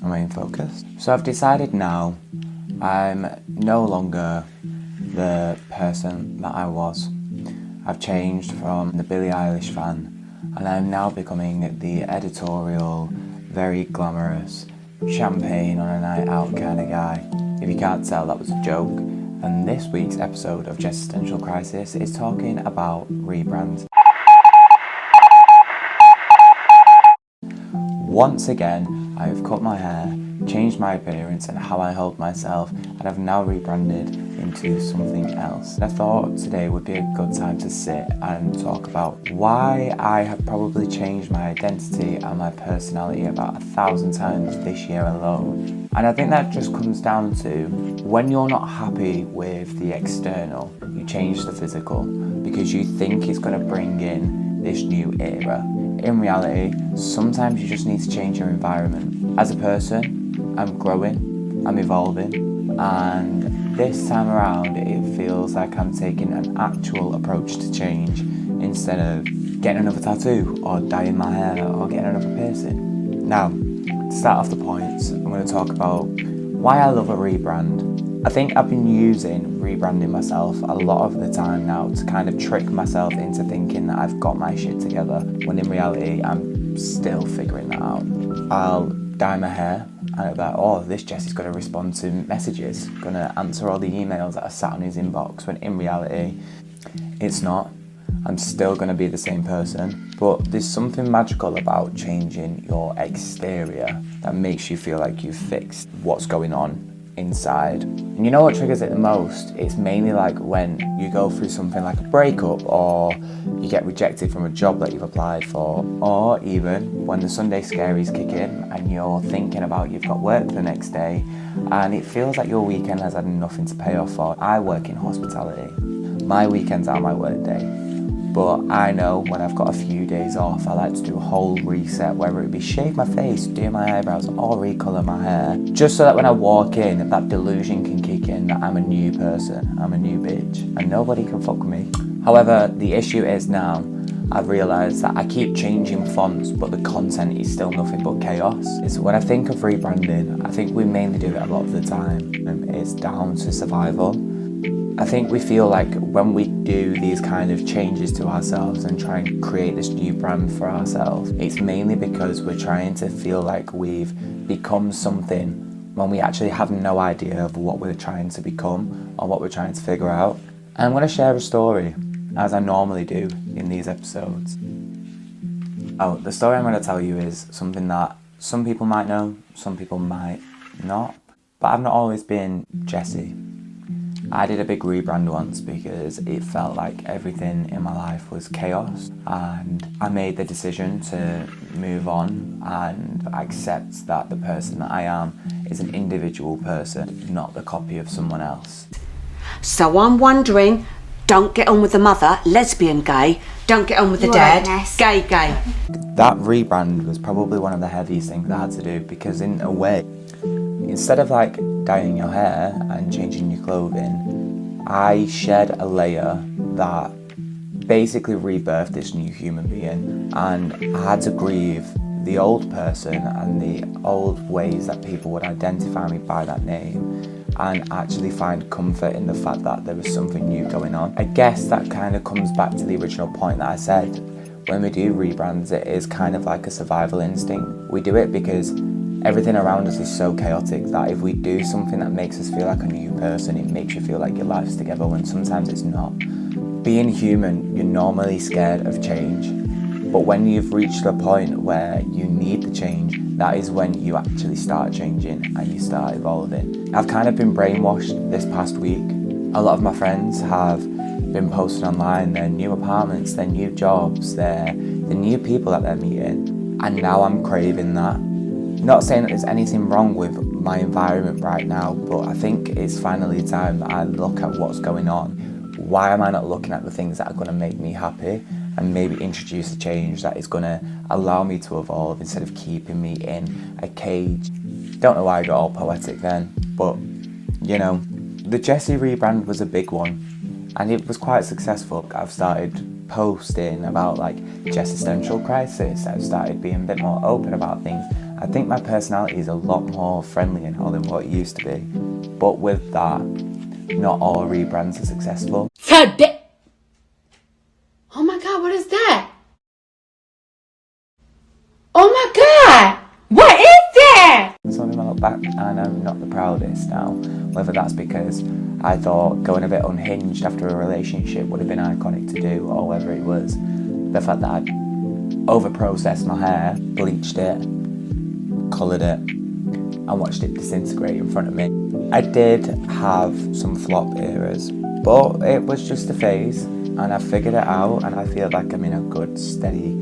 main focus. So I've decided now I'm no longer the person that I was. I've changed from the Billie Eilish fan, and I'm now becoming the editorial, very glamorous, champagne on a night out kind of guy. If you can't tell, that was a joke. And this week's episode of Jessestential Crisis is talking about Rebrand. Once again, I've cut my hair, changed my appearance and how I hold myself, and I've now rebranded into something else. And I thought today would be a good time to sit and talk about why I have probably changed my identity and my personality about 1,000 times this year alone. And I think that just comes down to when you're not happy with the external, you change the physical because you think it's going to bring in this new era. In reality, sometimes you just need to change your environment. As a person, I'm growing, I'm evolving, and this time around it feels like I'm taking an actual approach to change instead of getting another tattoo or dyeing my hair or getting another piercing. Now, to start off the points, I'm going to talk about why I love a rebrand. I think I've been using rebranding myself a lot of the time now to kind of trick myself into thinking that I've got my shit together, when in reality I'm still figuring that out. I'll dye my hair and I'll be like, oh, this Jesse's going to respond to messages, going to answer all the emails that are sat on his inbox, when in reality it's not. I'm still going to be the same person, but there's something magical about changing your exterior that makes you feel like you've fixed what's going on inside. And you know what triggers it the most? It's mainly like when you go through something like a breakup, or you get rejected from a job that you've applied for, or even when the Sunday scaries kick in and you're thinking about you've got work the next day and it feels like your weekend has had nothing to pay off for. I work in hospitality. My weekends are my work day. But I know when I've got a few days off, I like to do a whole reset, whether it be shave my face, do my eyebrows, or recolour my hair. Just so that when I walk in, that delusion can kick in that I'm a new person, I'm a new bitch, and nobody can fuck with me. However, the issue is now, I've realised that I keep changing fonts, but the content is still nothing but chaos. So when I think of rebranding, I think we mainly do it a lot of the time, and it's down to survival. I think we feel like when we do these kind of changes to ourselves and try and create this new brand for ourselves, it's mainly because we're trying to feel like we've become something when we actually have no idea of what we're trying to become or what we're trying to figure out. And I'm going to share a story, as I normally do in these episodes. Oh, the story I'm going to tell you is something that some people might know, some people might not, but I've not always been Jesse. I did a big rebrand once because it felt like everything in my life was chaos, and I made the decision to move on and accept that the person that I am is an individual person, not the copy of someone else. So I'm wondering, don't get on with the mother, lesbian gay, don't get on with the dad, gay. That rebrand was probably one of the heaviest things I had to do, because in a way, instead of like dyeing your hair and changing your clothing, I shed a layer that basically rebirthed this new human being, and I had to grieve the old person and the old ways that people would identify me by that name, and actually find comfort in the fact that there was something new going on. I guess that kind of comes back to the original point that I said. When we do rebrands, it is kind of like a survival instinct. We do it because everything around us is so chaotic that if we do something that makes us feel like a new person, it makes you feel like your life's together, when sometimes it's not. Being human, you're normally scared of change, but when you've reached a point where you need the change, that is when you actually start changing and you start evolving. I've kind of been brainwashed this past week. A lot of my friends have been posting online their new apartments, their new jobs, the new people that they're meeting, and now I'm craving that. Not saying that there's anything wrong with my environment right now, but I think it's finally time that I look at what's going on. Why am I not looking at the things that are going to make me happy and maybe introduce a change that is going to allow me to evolve instead of keeping me in a cage? Don't know why I got all poetic then, but you know, the Jesse rebrand was a big one and it was quite successful. I've started posting about like Jessestential crisis. I've started being a bit more open about things. I think my personality is a lot more friendlier now than what it used to be. But with that, not all rebrands are successful. Oh my God, what is that? Oh my God! What is that? Some of them I look back and I'm not the proudest now. Whether that's because I thought going a bit unhinged after a relationship would have been iconic to do, or whether it was the fact that I'd over-processed my hair, bleached it, coloured it, and watched it disintegrate in front of me. I did have some flop eras, but it was just a phase, and I figured it out, and I feel like I'm in a good, steady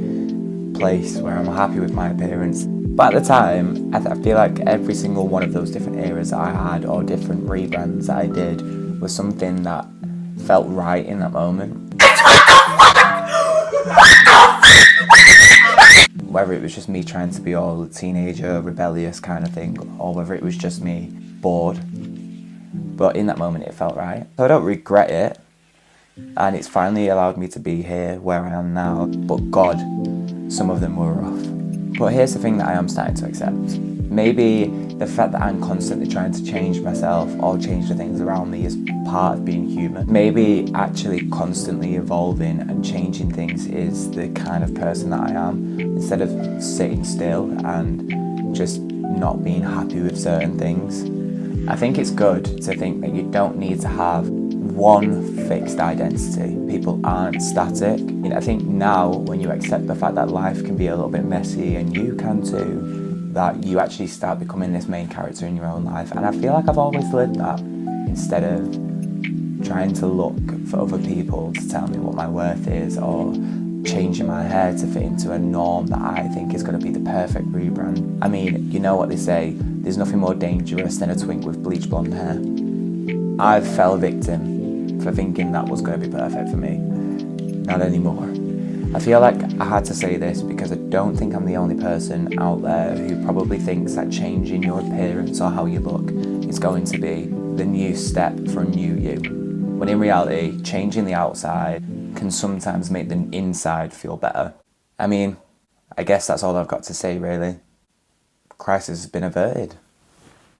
place where I'm happy with my appearance. But at the time, I feel like every single one of those different eras that I had, or different rebrands that I did, was something that felt right in that moment. Whether it was just me trying to be all teenager, rebellious kind of thing, or whether it was just me bored. But in that moment it felt right. So I don't regret it, and it's finally allowed me to be here where I am now. But God, some of them were rough. But here's the thing that I am starting to accept. Maybe the fact that I'm constantly trying to change myself or change the things around me is part of being human. Maybe actually constantly evolving and changing things is the kind of person that I am, instead of sitting still and just not being happy with certain things. I think it's good to think that you don't need to have one fixed identity. People aren't static. I think now, when you accept the fact that life can be a little bit messy, and you can too, that you actually start becoming this main character in your own life. And I feel like I've always lived that, instead of trying to look for other people to tell me what my worth is, or changing my hair to fit into a norm that I think is going to be the perfect rebrand. I mean, you know what they say, there's nothing more dangerous than a twink with bleach blonde hair. I fell victim for thinking that was going to be perfect for me. Not anymore. I feel like I had to say this because I don't think I'm the only person out there who probably thinks that changing your appearance or how you look is going to be the new step for a new you. When in reality, changing the outside can sometimes make the inside feel better. I mean, I guess that's all I've got to say really. Crisis has been averted.